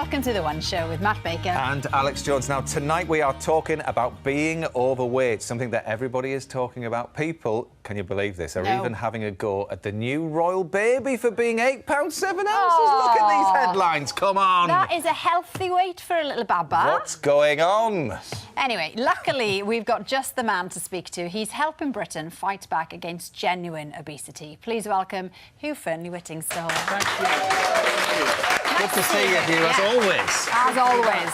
Welcome to The One Show with Matt Baker. And Alex Jones. Now, tonight we are talking about being overweight, something that everybody is talking about. People, can you believe this, are even having a go at the new royal baby for being 8 pounds 7 ounces. Look at these headlines, come on. That is a healthy weight for a little baba. What's going on? Anyway, luckily, we've got just the man to speak to. He's helping Britain fight back against genuine obesity. Please welcome Hugh Fearnley-Whittingstall. Thank you. Good to see you, Hugh, as always. As always.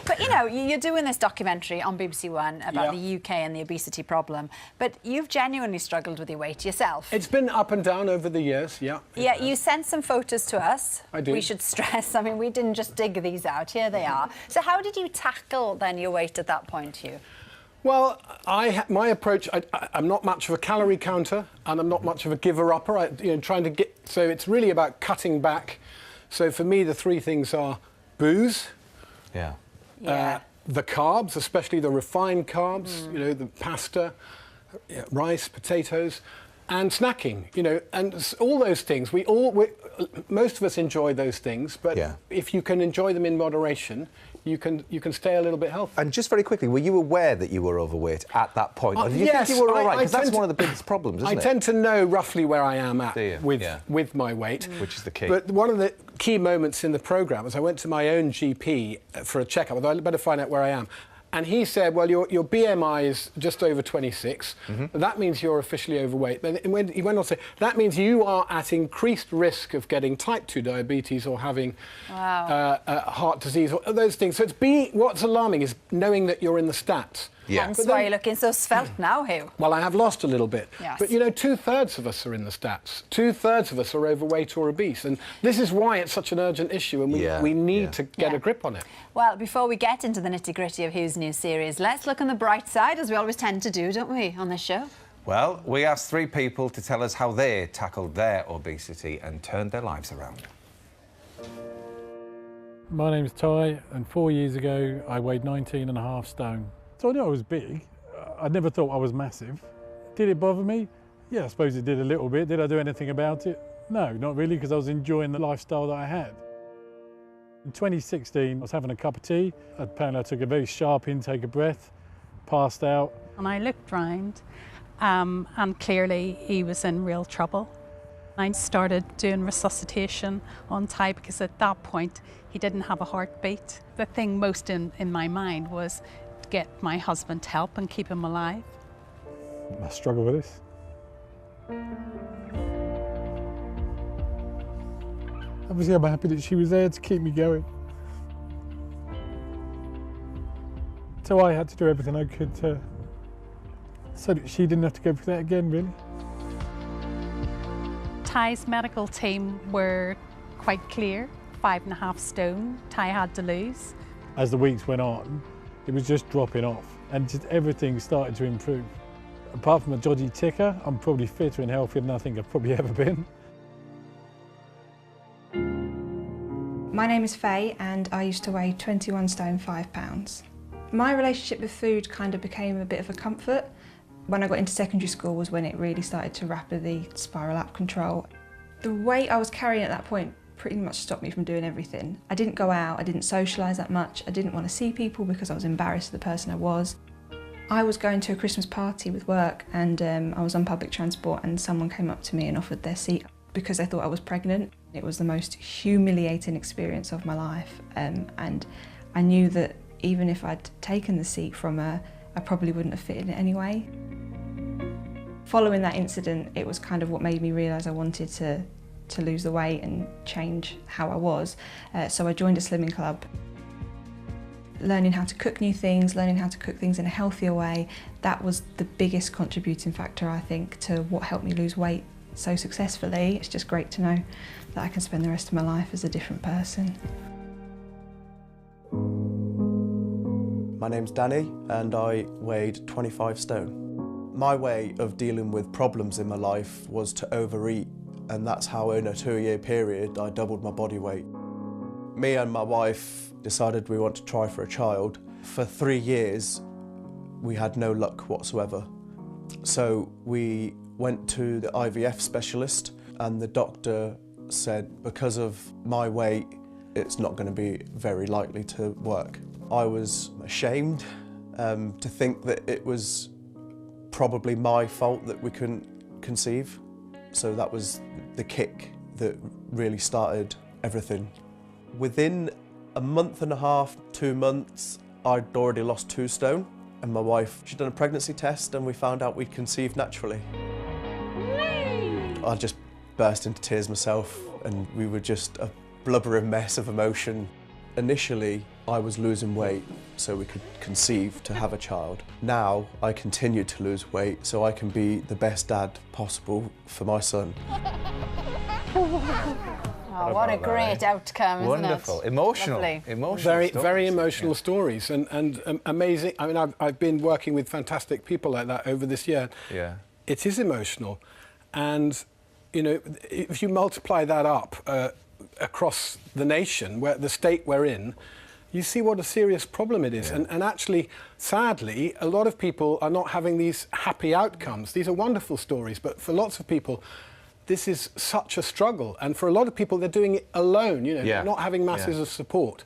But, you know, you're doing this documentary on BBC One about the UK and the obesity problem, but you've genuinely struggled with your weight yourself. It's been up and down over the years, yeah. Yeah, you sent some photos to us. I do. We should stress, I mean, we didn't just dig these out. Here they are. So how did you tackle, then, your weight at that point, Hugh? Well, my approach, I'm not much of a calorie counter, and I'm not much of a giver-upper. So it's really about cutting back. So for me, the three things are booze, the carbs, especially the refined carbs, you know, the pasta, rice, potatoes, and snacking, you know, and all those things. Most of us enjoy those things, but if you can enjoy them in moderation, you can stay a little bit healthy. And just very quickly, were you aware that you were overweight at that point? Or did you think you were all right? Because that's one of the biggest problems, isn't it? I tend to know roughly where I am at with my weight. Which is the key. But one of the key moments in the programme was I went to my own GP for a checkup. I thought I'd better find out where I am. And he said, well, your BMI is just over 26. That means you're officially overweight. But he went on to say, that means you are at increased risk of getting type 2 diabetes or having heart disease, or those things. So what's alarming is knowing that you're in the stats. Hence why you're looking so svelte now, Hugh. Well, I have lost a little bit. Yes. But, you know, 2/3 of us are in the stats. 2/3 of us are overweight or obese. And this is why it's such an urgent issue, and we need to get a grip on it. Well, before we get into the nitty-gritty of Hugh's new series, let's look on the bright side, as we always tend to do, don't we, on this show? Well, we asked 3 people to tell us how they tackled their obesity and turned their lives around. My name's Ty, and 4 years ago, I weighed 19.5 stone. So I knew I was big. I never thought I was massive. Did it bother me? Yeah, I suppose it did a little bit. Did I do anything about it? No, not really, because I was enjoying the lifestyle that I had. In 2016, I was having a cup of tea. Apparently, I took a very sharp intake of breath, passed out. And I looked round, and clearly he was in real trouble. I started doing resuscitation on Ty because at that point, he didn't have a heartbeat. The thing most in my mind was get my husband help and keep him alive. I struggle with this. Obviously, I'm happy that she was there to keep me going. So I had to do everything I could so that she didn't have to go through that again, really. Ty's medical team were quite clear. 5.5 stone Ty had to lose. As the weeks went on, it was just dropping off, and just everything started to improve. Apart from a dodgy ticker, I'm probably fitter and healthier than I think I've probably ever been. My name is Faye, and I used to weigh 21 stone 5 pounds. My relationship with food kind of became a bit of a comfort. When I got into secondary school was when it really started to rapidly spiral out of control. The weight I was carrying at that point pretty much stopped me from doing everything. I didn't go out, I didn't socialise that much, I didn't want to see people because I was embarrassed of the person I was. I was going to a Christmas party with work, and I was on public transport, and someone came up to me and offered their seat because they thought I was pregnant. It was the most humiliating experience of my life, and I knew that even if I'd taken the seat from her, I probably wouldn't have fit in it anyway. Following that incident, it was kind of what made me realise I wanted to lose the weight and change how I was. So I joined a slimming club. Learning how to cook new things, learning how to cook things in a healthier way, that was the biggest contributing factor, I think, to what helped me lose weight so successfully. It's just great to know that I can spend the rest of my life as a different person. My name's Danny, and I weighed 25 stone. My way of dealing with problems in my life was to overeat, and that's how in a 2-year period I doubled my body weight. Me and my wife decided we want to try for a child. For 3 years we had no luck whatsoever. So we went to the IVF specialist, and the doctor said because of my weight it's not going to be very likely to work. I was ashamed to think that it was probably my fault that we couldn't conceive. So that was the kick that really started everything. Within a month and a half, 2 months, I'd already lost 2 stone. And my wife, she'd done a pregnancy test and we found out we'd conceived naturally. I just burst into tears myself and we were just a blubbering mess of emotion. Initially, I was losing weight so we could conceive to have a child. Now, I continue to lose weight so I can be the best dad possible for my son. Oh, what a great outcome, isn't it? Wonderful. Emotional. Lovely. Emotional Very stories. emotional stories and amazing. I mean, I've been working with fantastic people like that over this year. Yeah. It is emotional. And, you know, if you multiply that up across the nation, where the state we're in, you see what a serious problem it is. Yeah. And actually, sadly, a lot of people are not having these happy outcomes. These are wonderful stories, but for lots of people, this is such a struggle. And for a lot of people, they're doing it alone, you know, Yeah. not having masses of support.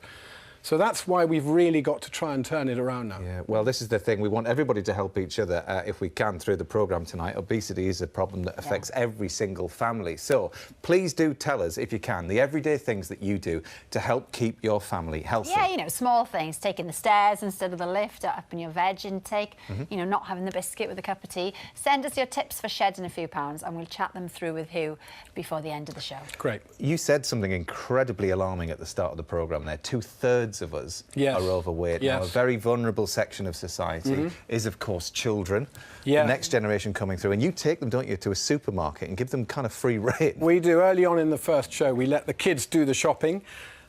So that's why we've really got to try and turn it around now. Yeah, well, this is the thing. We want everybody to help each other if we can through the programme tonight. Obesity is a problem that affects every single family. So please do tell us, if you can, the everyday things that you do to help keep your family healthy. Yeah, you know, small things, taking the stairs instead of the lift, upping your veg intake, you know, not having the biscuit with a cup of tea. Send us your tips for shedding a few pounds and we'll chat them through with Hugh before the end of the show. Great. You said something incredibly alarming at the start of the programme there. 2/3 of us Yes. are overweight. Yes. Now, a very vulnerable section of society is, of course, children. Yeah. The next generation coming through. And you take them, don't you, to a supermarket and give them kind of free rein. We do. Early on in the first show, we let the kids do the shopping.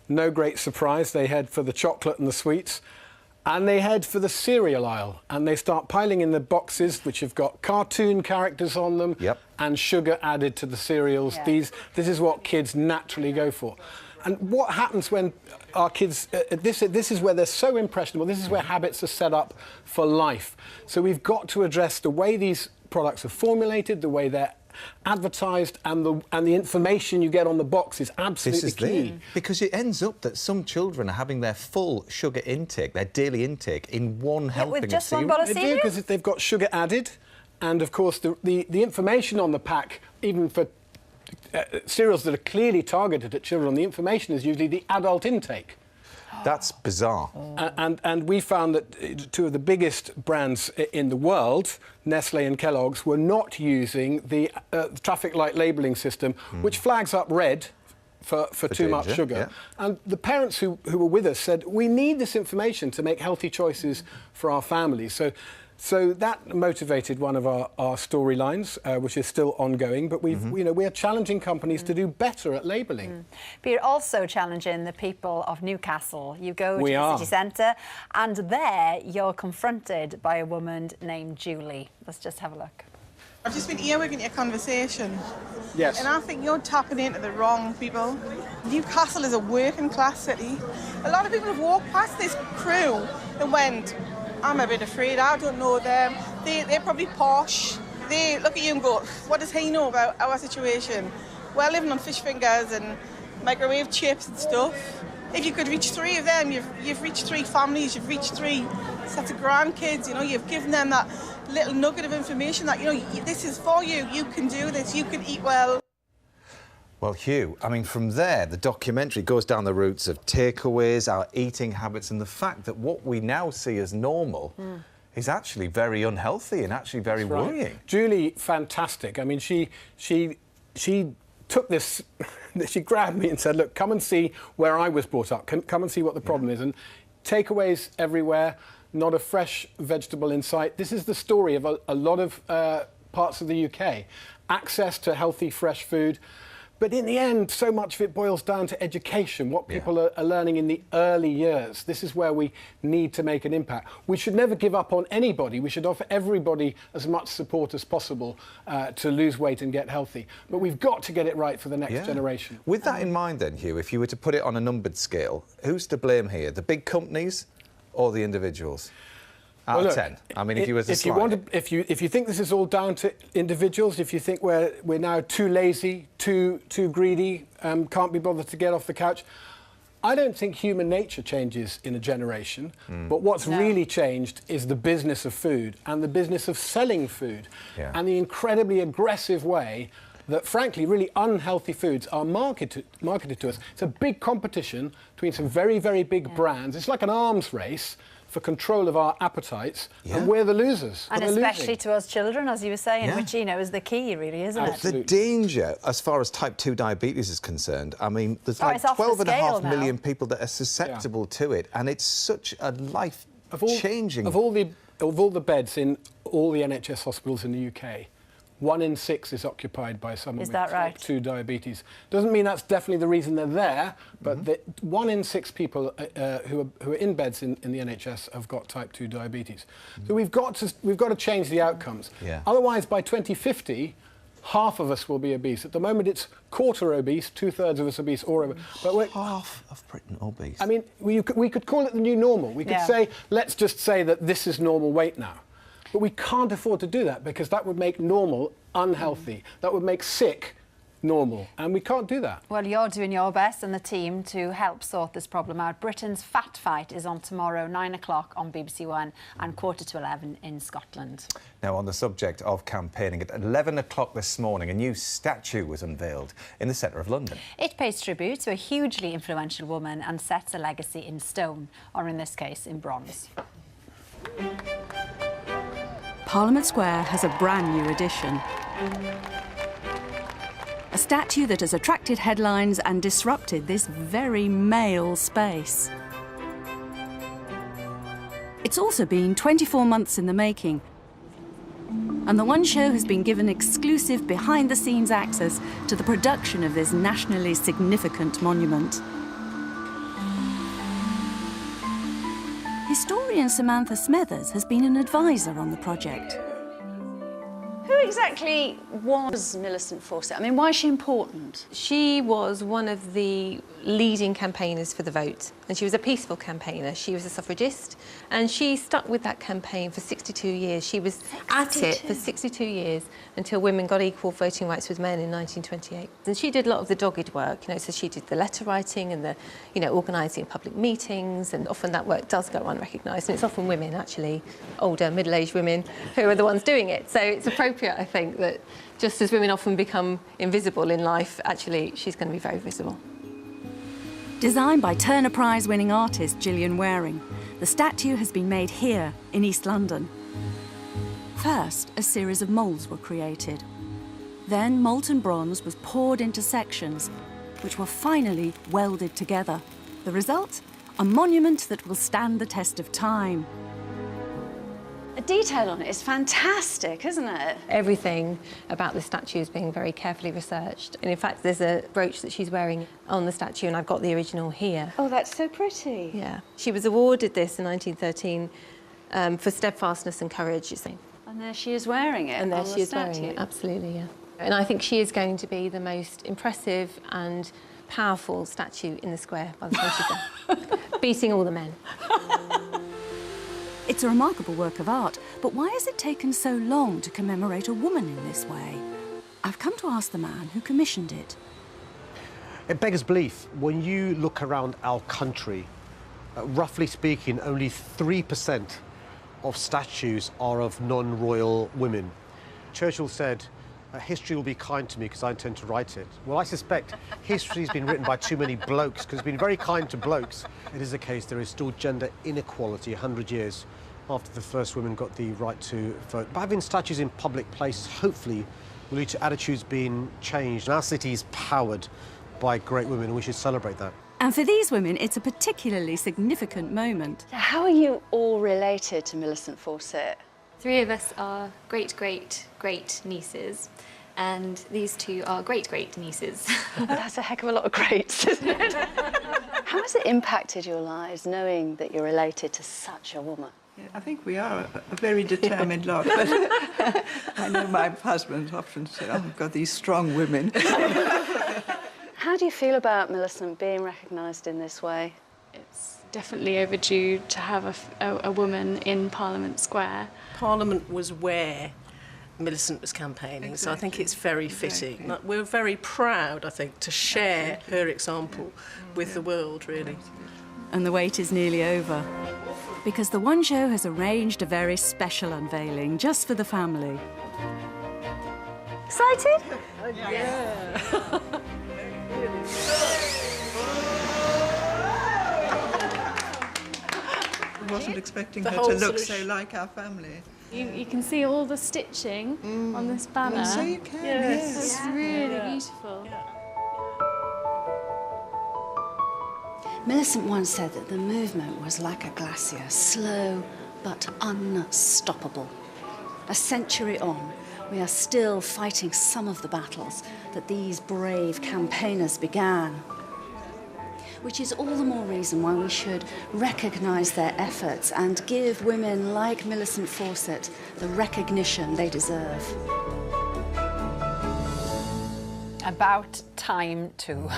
No great surprise. They head for the chocolate and the sweets. And they head for the cereal aisle. And they start piling in the boxes, which have got cartoon characters on them and sugar added to the cereals. Yeah. This is what kids naturally go for. And what happens when our kids, this is where they're so impressionable, this is where habits are set up for life. So we've got to address the way these products are formulated, the way they're advertised, and the information you get on the box is absolutely key. Because it ends up that some children are having their full sugar intake, their daily intake, in one helping with just of one cereal. bowl of They do, cereal? because they've got sugar added, and of course the information on the pack, even for cereals that are clearly targeted at children, the information is usually the adult intake. That's bizarre. And we found that 2 of the biggest brands in the world, Nestle and Kellogg's, were not using the traffic light labelling system, which flags up red for too much danger, sugar. And the parents who were with us said, we need this information to make healthy choices for our families. So that motivated one of our storylines, which is still ongoing. But we are challenging companies to do better at labelling. But you're also challenging the people of Newcastle. You go to the city centre and there you're confronted by a woman named Julie. Let's just have a look. I've just been earwigging your conversation. Yes. And I think you're tapping into the wrong people. Newcastle is a working class city. A lot of people have walked past this crew and went, I'm a bit afraid, I don't know them. They're probably posh. They look at you and go, what does he know about our situation? We're living on fish fingers and microwave chips and stuff. If you could reach 3 of them, you've reached 3 families, you've reached 3 sets of grandkids, you know, you've given them that little nugget of information that, you know, this is for you, you can do this, you can eat well. Well, Hugh, I mean, from there, the documentary goes down the routes of takeaways, our eating habits, and the fact that what we now see as normal is actually very unhealthy and actually very worrying. Julie, fantastic. I mean, she took this, she grabbed me and said, look, come and see where I was brought up. Come and see what the problem is. And takeaways everywhere, not a fresh vegetable in sight. This is the story of a lot of parts of the UK. Access to healthy, fresh food. But in the end, so much of it boils down to education, what people are learning in the early years. This is where we need to make an impact. We should never give up on anybody. We should offer everybody as much support as possible to lose weight and get healthy. But we've got to get it right for the next generation. With that in mind then, Hugh, if you were to put it on a numbered scale, who's to blame here? The big companies or the individuals? Out of 10. I mean, if you was to if you think this is all down to individuals, if you think we're now too lazy, too greedy, can't be bothered to get off the couch, I don't think human nature changes in a generation, but what's really changed is the business of food and the business of selling food and the incredibly aggressive way that, frankly, really unhealthy foods are marketed to us. It's a big competition between some very, very big brands. It's like an arms race for control of our appetites, and we're the losers. And especially to us children, as you were saying, which, you know, is the key, really, isn't it? The danger, as far as type 2 diabetes is concerned, I mean, there's like it's off the 12.5 scale million people that are susceptible to it, and it's such a life-changing... Of all the beds in all the NHS hospitals in the UK, 1 in 6 is occupied by someone with type 2 diabetes. Doesn't mean that's definitely the reason they're there, but 1 in 6 people who are in beds in the NHS have got type 2 diabetes. So we've got to change the outcomes. Otherwise, by 2050, half of us will be obese. At the moment, it's quarter obese, 2/3 of us obese, or obese. But half of Britain obese. I mean, we could call it the new normal. We could say, let's just say that this is normal weight now. But we can't afford to do that because that would make normal unhealthy. That would make sick normal, and we can't do that. Well, you're doing your best and the team to help sort this problem out. Britain's Fat Fight is on tomorrow, 9 o'clock on BBC One and 11:15 in Scotland. Now, on the subject of campaigning, at 11 o'clock this morning, a new statue was unveiled in the centre of London. It pays tribute to a hugely influential woman and sets a legacy in stone, or in this case, in bronze. Parliament Square has a brand new addition. A statue that has attracted headlines and disrupted this very male space. It's also been 24 months in the making, and the One Show has been given exclusive behind-the-scenes access to the production of this nationally significant monument. Historian Samantha Smethers has been an advisor on the project. Who exactly was Millicent Fawcett? I mean, why is she important? She was one of the leading campaigners for the vote, and she was a peaceful campaigner. She was a suffragist, and she stuck with that campaign for 62 years. She was at it for 62 years until women got equal voting rights with men in 1928. And she did a lot of the dogged work, you know, so she did the letter writing and the, you know, organising of public meetings, and often that work does go unrecognised, and it's often women, actually, older, middle-aged women, who are the ones doing it. So it's appropriate, I think, that just as women often become invisible in life, actually, she's going to be very visible. Designed by Turner Prize-winning artist Gillian Waring, the statue has been made here in East London. First, a series of moulds were created. Then molten bronze was poured into sections, which were finally welded together. The result? A monument that will stand the test of time. The detail on it is fantastic, isn't it? Everything about the statue is being very carefully researched. And in fact, there's a brooch that she's wearing on the statue, and I've got the original here. Oh, that's so pretty. Yeah. She was awarded this in 1913 for steadfastness and courage, you see. And there she is wearing it. And there she is wearing it, absolutely, yeah. And I think she is going to be the most impressive and powerful statue in the square by the time she's there, beating all the men. It's a remarkable work of art, but why has it taken so long to commemorate a woman in this way? I've come to ask the man who commissioned it. It beggars belief. When you look around our country, roughly speaking, only 3% of statues are of non-royal women. Churchill said, history will be kind to me because I intend to write it. Well, I suspect history's been written by too many blokes because it's been very kind to blokes. It is a case there is still gender inequality 100 years after the first women got the right to vote. But having statues in public places, hopefully, will lead to attitudes being changed. And our city is powered by great women, and we should celebrate that. And for these women, it's a particularly significant moment. So how are you all related to Millicent Fawcett? 3 of us are great-great-great nieces, and these 2 are great-great-nieces. That's a heck of a lot of greats, isn't it? How has it impacted your lives, knowing that you're related to such a woman? Yeah, I think we are a very determined lot, but I know my husband often said, oh, I've got these strong women. How do you feel about Millicent being recognised in this way? It's definitely overdue to have a woman in Parliament Square. Parliament was where Millicent was campaigning, so I think it's very fitting. Like, we're very proud, I think, to share her example with the world, really. And the wait is nearly over, because the One Show has arranged a very special unveiling just for the family. Excited? Yeah. I wasn't expecting her to look so like our family. You can see all the stitching on this banner. So you can, yes. yes. It's really beautiful. Millicent once said that the movement was like a glacier, slow but unstoppable. A century on, we are still fighting some of the battles that these brave campaigners began. Which is all the more reason why we should recognise their efforts and give women like Millicent Fawcett the recognition they deserve. About time too.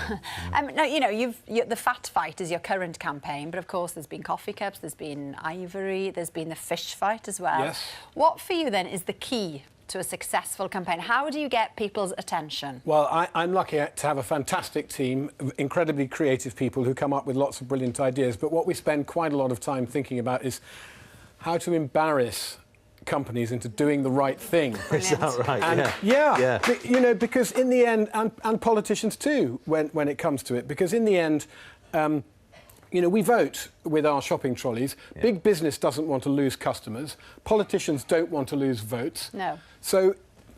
Now, you know, the Fat Fight is your current campaign, but of course there's been coffee cups, there's been ivory, there's been the fish fight as well. Yes. What for you then is the key to a successful campaign? How do you get people's attention? Well, I'm lucky to have a fantastic team, incredibly creative people who come up with lots of brilliant ideas. But what we spend quite a lot of time thinking about is how to embarrass companies into doing the right thing. Is that right? And yeah. You know, because in the end, and politicians too, when it comes to it, because in the end, you know, we vote with our shopping trolleys. Yeah. Big business doesn't want to lose customers. Politicians don't want to lose votes. No. So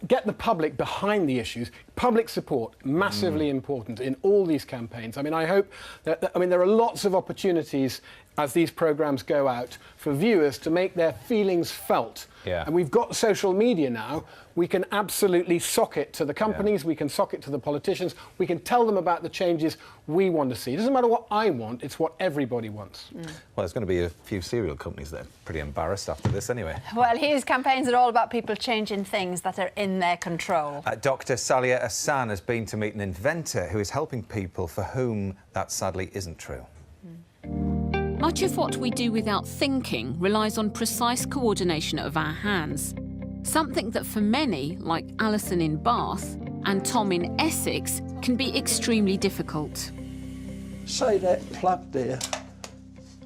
get the public behind the issues. Public support, massively important in all these campaigns. I mean, I hope that, I mean, there are lots of opportunities as these programmes go out for viewers to make their feelings felt. Yeah. And we've got social media now. We can absolutely sock it to the companies, we can sock it to the politicians, we can tell them about the changes we want to see. It doesn't matter what I want, it's what everybody wants. Well, there's going to be a few cereal companies that are pretty embarrassed after this anyway. Well, his campaigns are all about people changing things that are in their control. Dr. Salia Hassan has been to meet an inventor who is helping people for whom that sadly isn't true. Much of what we do without thinking relies on precise coordination of our hands. Something that for many, like Alison in Bath and Tom in Essex, can be extremely difficult. Say that plug there,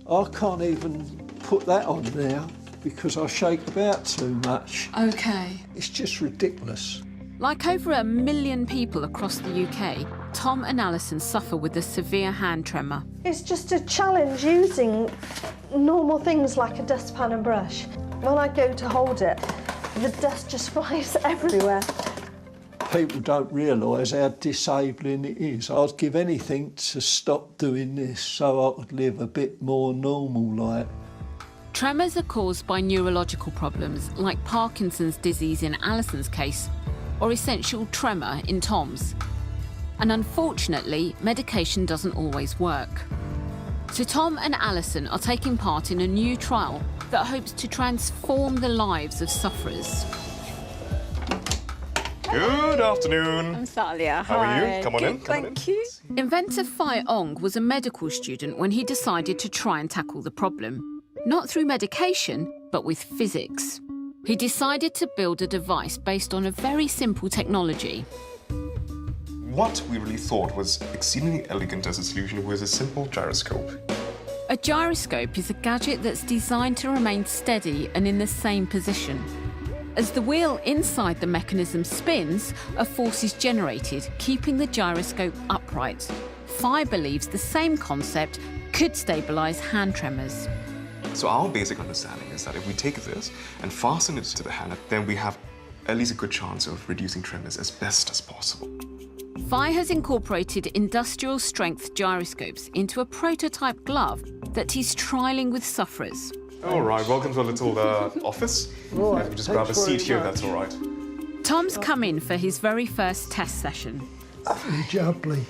I can't even put that on there because I shake about too much. OK. It's just ridiculous. Like over 1 million people across the UK, Tom and Alison suffer with a severe hand tremor. It's just a challenge using normal things like a dustpan and brush. When I go to hold it, the dust just flies everywhere. People don't realise how disabling it is. I'd give anything to stop doing this so I could live a bit more normal like. Tremors are caused by neurological problems like Parkinson's disease in Alison's case, or essential tremor in Tom's. And unfortunately, medication doesn't always work. So Tom and Alison are taking part in a new trial that hopes to transform the lives of sufferers. Good afternoon. I'm Thalia. How are you? Hi. Come on in. Good, Come on in. Thank you. Inventor Fai Ong was a medical student when he decided to try and tackle the problem. Not through medication, but with physics. He decided to build a device based on a very simple technology. What we really thought was exceedingly elegant as a solution was a simple gyroscope. A gyroscope is a gadget that's designed to remain steady and in the same position. As the wheel inside the mechanism spins, a force is generated, keeping the gyroscope upright. Fai believes the same concept could stabilise hand tremors. So our basic understanding is that if we take this and fasten it to the hand, then we have at least a good chance of reducing tremors as best as possible. Fai has incorporated industrial-strength gyroscopes into a prototype glove that he's trialling with sufferers. All right, welcome to our little office. Right, Let me just grab a seat here, if that's all right. Tom's come in for his very first test session. Lovely.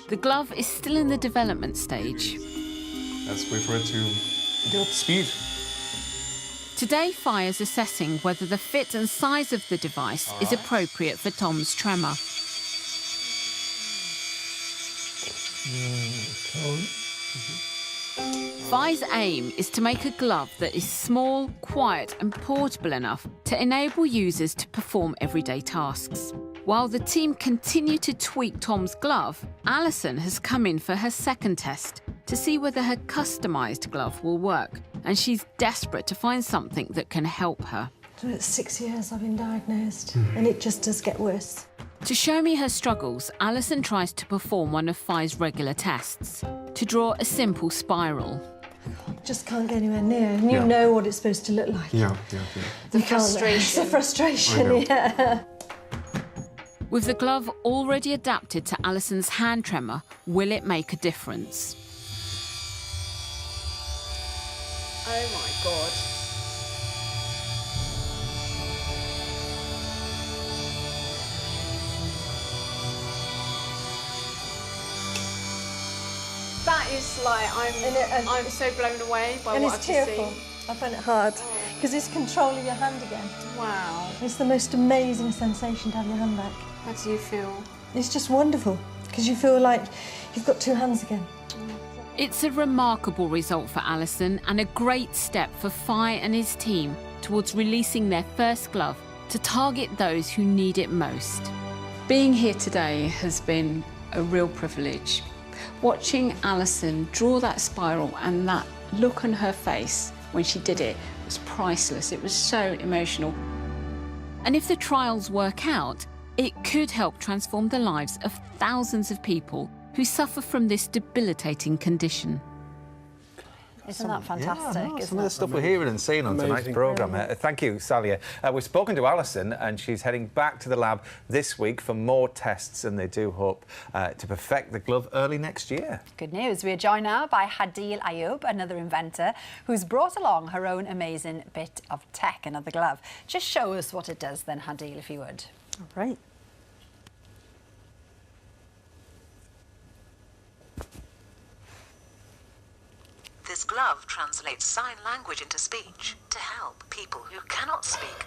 The glove is still in the development stage. Let's wait for it to get up to speed. Today, Fai is assessing whether the fit and size of the device is appropriate for Tom's tremor. Fi's aim is to make a glove that is small, quiet and portable enough to enable users to perform everyday tasks. While the team continue to tweak Tom's glove, Alison has come in for her second test to see whether her customised glove will work, and she's desperate to find something that can help her. So it's 6 years I've been diagnosed, and it just does get worse. To show me her struggles, Alison tries to perform one of Fi's regular tests, to draw a simple spiral. Just can't get anywhere near, and you know what it's supposed to look like. Yeah. The frustration. It's the frustration, yeah. With the glove already adapted to Alison's hand tremor, will it make a difference? Oh my God. That is like, I'm so blown away by what I've just tearful. seen. I find it hard because it's control of your hand again. Wow. It's the most amazing sensation to have your hand back. How do you feel? It's just wonderful because you feel like you've got two hands again. It's a remarkable result for Alison and a great step for Fi and his team towards releasing their first glove to target those who need it most. Being here today has been a real privilege. Watching Alison draw that spiral and that look on her face when she did it was priceless. It was so emotional. And if the trials work out, it could help transform the lives of thousands of people who suffer from this debilitating condition. Isn't that fantastic? Yeah, some of the stuff we're hearing and seeing on tonight's programme. Thank you, Salia. We've spoken to Alison and she's heading back to the lab this week for more tests, and they do hope to perfect the glove early next year. Good news. We're joined now by Hadil Ayub, another inventor, who's brought along her own amazing bit of tech, another glove. Just show us what it does then, Hadil, if you would. All right. This glove translates sign language into speech to help people who cannot speak.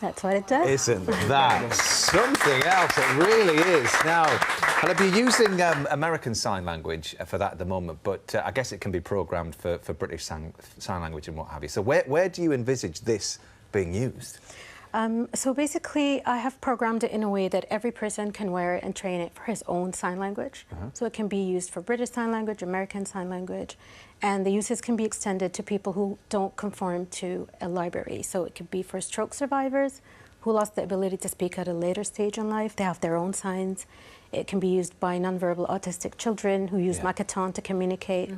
That's what it does. Isn't that something else? It really is. Now, I'll be using American Sign Language for that at the moment, but I guess it can be programmed for British sign language and what have you. So where do you envisage this being used? So basically, I have programmed it in a way that every person can wear it and train it for his own sign language. So it can be used for British Sign Language, American Sign Language, and the uses can be extended to people who don't conform to a library. So it could be for stroke survivors who lost the ability to speak at a later stage in life. They have their own signs. It can be used by nonverbal autistic children who use Makaton to communicate.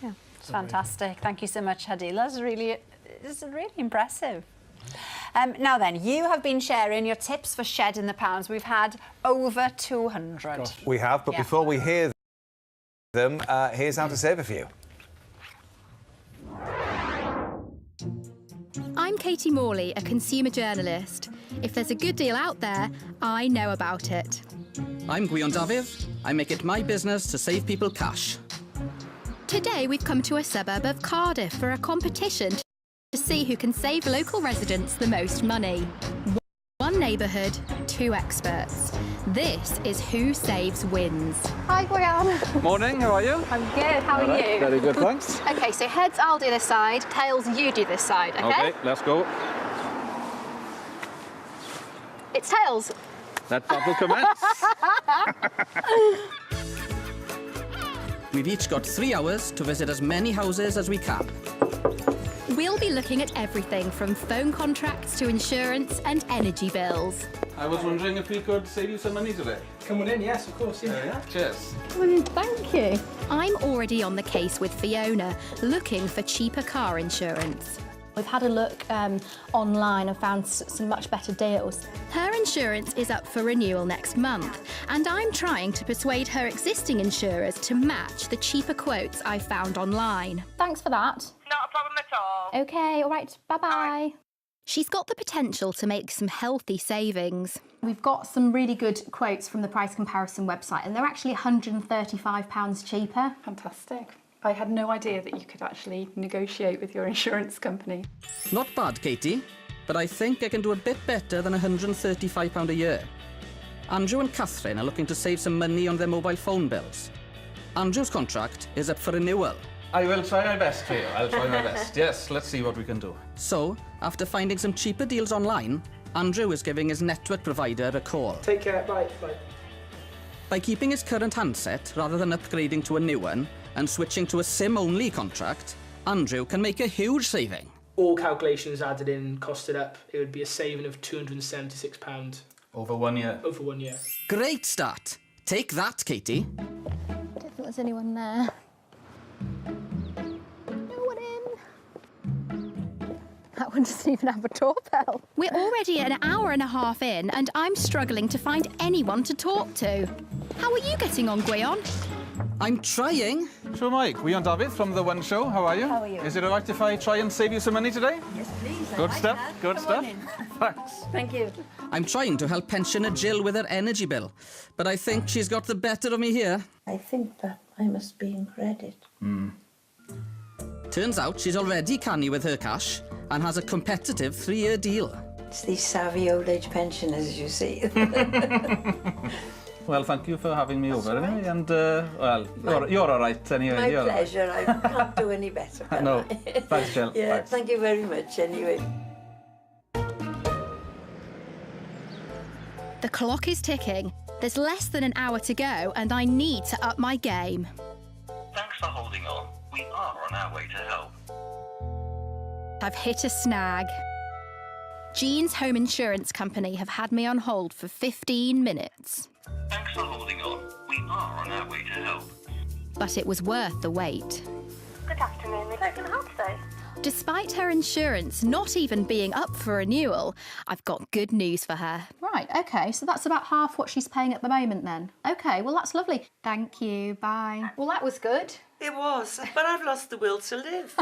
Yeah. It's fantastic. Thank you so much, Hadil. That's really impressive. Now then, you have been sharing your tips for shedding the pounds. We've had over 200. Gosh. We have, but before we hear them, here's how to save a few. I'm Katie Morley, a consumer journalist. If there's a good deal out there, I know about it. I'm Gwion Dafydd. I make it my business to save people cash. Today we've come to a suburb of Cardiff for a competition to see who can save local residents the most money. One neighbourhood, two experts. This is Who Saves Wins. Hi, Gwion. Morning, how are you? I'm good, how are you? Very good, thanks. OK, so heads, I'll do this side, tails, you do this side, OK? OK, let's go. It's tails. Let battle commence. We've each got 3 hours to visit as many houses as we can. We'll be looking at everything from phone contracts to insurance and energy bills. I was wondering if we could save you some money today. Come on in, yes, of course, yeah. Cheers. Thank you. I'm already on the case with Fiona, looking for cheaper car insurance. We've had a look online and found some much better deals. Her insurance is up for renewal next month, and I'm trying to persuade her existing insurers to match the cheaper quotes I found online. Thanks for that. Not a problem at all. OK, all right, bye-bye. She's got the potential to make some healthy savings. We've got some really good quotes from the price comparison website, and they're actually £135 cheaper. Fantastic. I had no idea that you could actually negotiate with your insurance company. Not bad, Katie, but I think I can do a bit better than £135 a year. Andrew and Catherine are looking to save some money on their mobile phone bills. Andrew's contract is up for renewal, I will try my best for you. I'll try my best. Yes, let's see what we can do. So, after finding some cheaper deals online, Andrew is giving his network provider a call. Take care. Bye. Bye. By keeping his current handset rather than upgrading to a new one and switching to a SIM-only contract, Andrew can make a huge saving. All calculations added in, costed up, it would be a saving of £276. Over 1 year. Over 1 year. Great start. Take that, Katie. I don't think there's anyone there. No one in. That one doesn't even have a doorbell. We're already an hour and a half in, and I'm struggling to find anyone to talk to. How are you getting on, Gwion? I'm trying. So am I. Gwion David from the One Show. How are you? How are you? Is it all right if I try and save you some money today? Yes, please. Good stuff. Good stuff. Thanks. Thank you. I'm trying to help pensioner Jill with her energy bill, but I think she's got the better of me here. I think that I must be in credit. Turns out she's already canny with her cash and has a competitive 3-year deal. It's these savvy old age pensioners, you see. Well, thank you for having me over anyway, and well, you're all right anyway. My pleasure. I can't do any better. No, thanks, Jill. Yeah, Thanks. thank you very much anyway. The clock is ticking. There's less than an hour to go, and I need to up my game. Thanks for holding on. We are on our way to help. I've hit a snag. Jean's home insurance company have had me on hold for 15 minutes. Thanks for holding on. We are on our way to help. But it was worth the wait. Good afternoon. If I can help today. Despite her insurance not even being up for renewal, I've got good news for her. Right, OK, so that's about half what she's paying at the moment then. OK, well, that's lovely. Thank you, bye. Well, that was good. It was, but I've lost the will to live.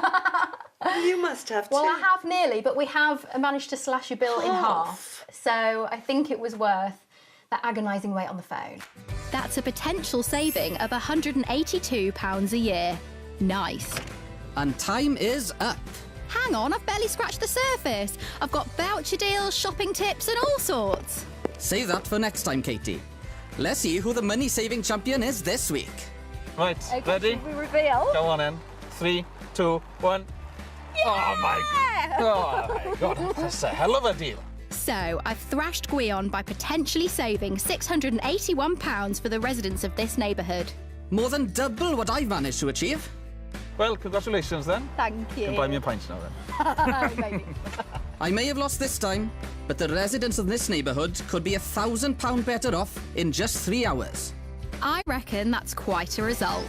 You must have too. Well, I have nearly, but we have managed to slash your bill in half. So I think it was worth that agonising wait on the phone. That's a potential saving of £182 a year. Nice. And time is up. Hang on, I've barely scratched the surface. I've got voucher deals, shopping tips and all sorts. Save that for next time, Katie. Let's see who the money-saving champion is this week. Right, Okay, ready? should we reveal? Go on in. 3, 2, 1. Yeah! Oh my God, that's a hell of a deal. So, I've thrashed Gwion by potentially saving £681 for the residents of this neighbourhood. More than double what I've managed to achieve. Well, congratulations then. Thank you. You can buy me a pint now then. Maybe. I may have lost this time, but the residents of this neighbourhood could be £1,000 better off in just 3 hours. I reckon that's quite a result.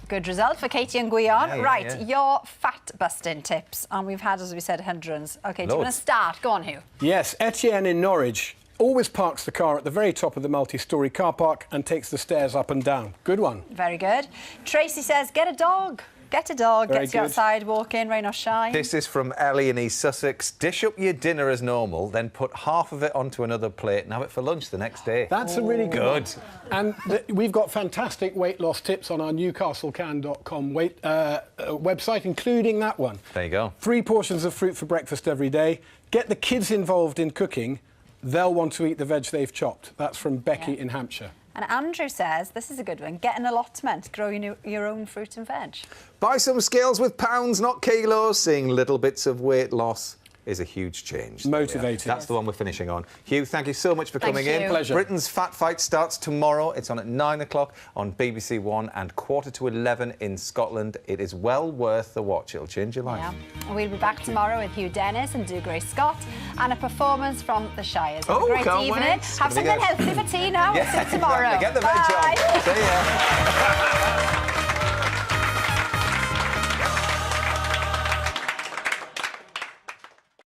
Good result for Katie and Gwion. Yeah, yeah. Your fat-busting tips. And we've had, as we said, hundreds. OK, do you want to Loads. start? Go on, Hugh. Yes, Etienne in Norwich always parks the car at the very top of the multi-storey car park and takes the stairs up and down. Good one. Very good. Tracy says, get a dog. Get a dog. Very Gets you good. outside, walk in, rain or shine. This is from Ellie in East Sussex. Dish up your dinner as normal, then put half of it onto another plate and have it for lunch the next day. That's a really good Good. one. And we've got fantastic weight loss tips on our newcastlecan.com website, including that one. There you go. 3 portions of fruit for breakfast every day. Get the kids involved in cooking. They'll want to eat the veg they've chopped. That's from Becky in Hampshire. And Andrew says, this is a good one, get an allotment, grow your own fruit and veg. Buy some scales with pounds, not kilos. Seeing little bits of weight loss is a huge change. Motivating. That's the one we're finishing on. Hugh, thank you so much for coming in. Pleasure. Britain's Fat Fight starts tomorrow. It's on at 9 o'clock on BBC One and 11:15 in Scotland. It is well worth the watch. It'll change your life. Yeah. And we'll be back tomorrow with Hugh Dennis and Dougray Scott and a performance from the Shires. Have Oh, a great can't evening. wait. Have It's gonna something be good. healthy for tea now. Yeah, We'll see you tomorrow. exactly. Get the veg on. Bye. See ya.